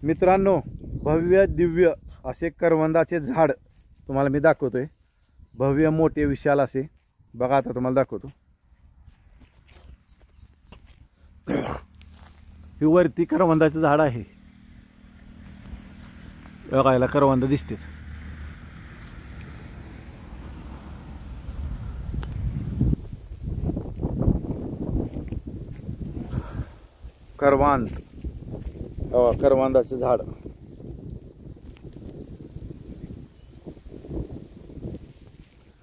मित्रांनो, भव्य दिव्य असे करवंदाचे झाड तुम्हाला मी दाखवतोय। भव्य मोठे विशाल असे बघा, आता तुम्हाला दाखवतो। हे वरती करवंदाचे झाड आहे बघा, याला करवंद दिसते। करवंद, करवंदाचे झाड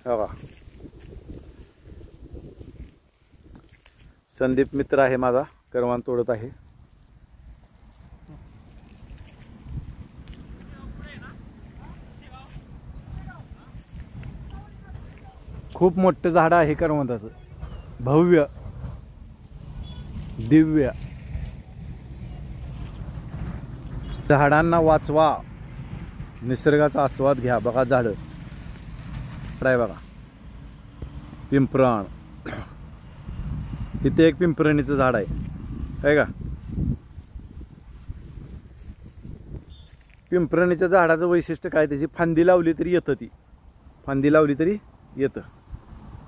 बघा। संदीप मित्र आहे माझा, करवंद तोडत आहे। खूप मोठं झाड आहे करवंदाचं, भव्य दिव्य। झाडांना वाचवा, निसर्गाचा आस्वाद घ्या। बघा झाड आहे बघा, पिंपरण। इथे एक पिंपरणीचं झाड आहे का? पिंपरणीच्या झाडाचं वैशिष्ट्य काय, त्याची फांदी लावली तरी येतं, ती फांदी लावली तरी येतं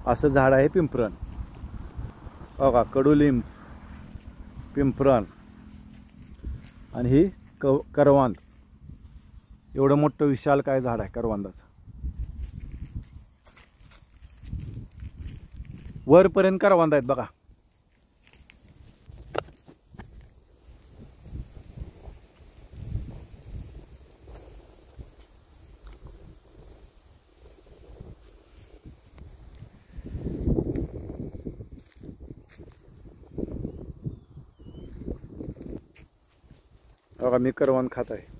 असं झाड आहे पिंपरण बघा। कडुलिंब, पिंपरण आणि ही करवंद। एवढं मोठं विशाल काय झाड आहे करवंदाचं, वरपर्यंत करवंद आहेत बघा। बघा मी करवंद खात आहे।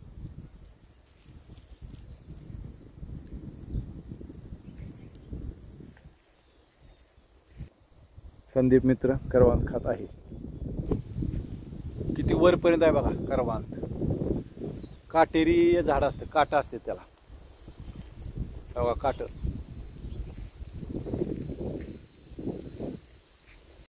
संदीप मित्र करवंद खात आहे। किती वरपर्यंत आहे बघा करवंद। काटेरी झाड असतं, काटा असते त्याला बघा, काट।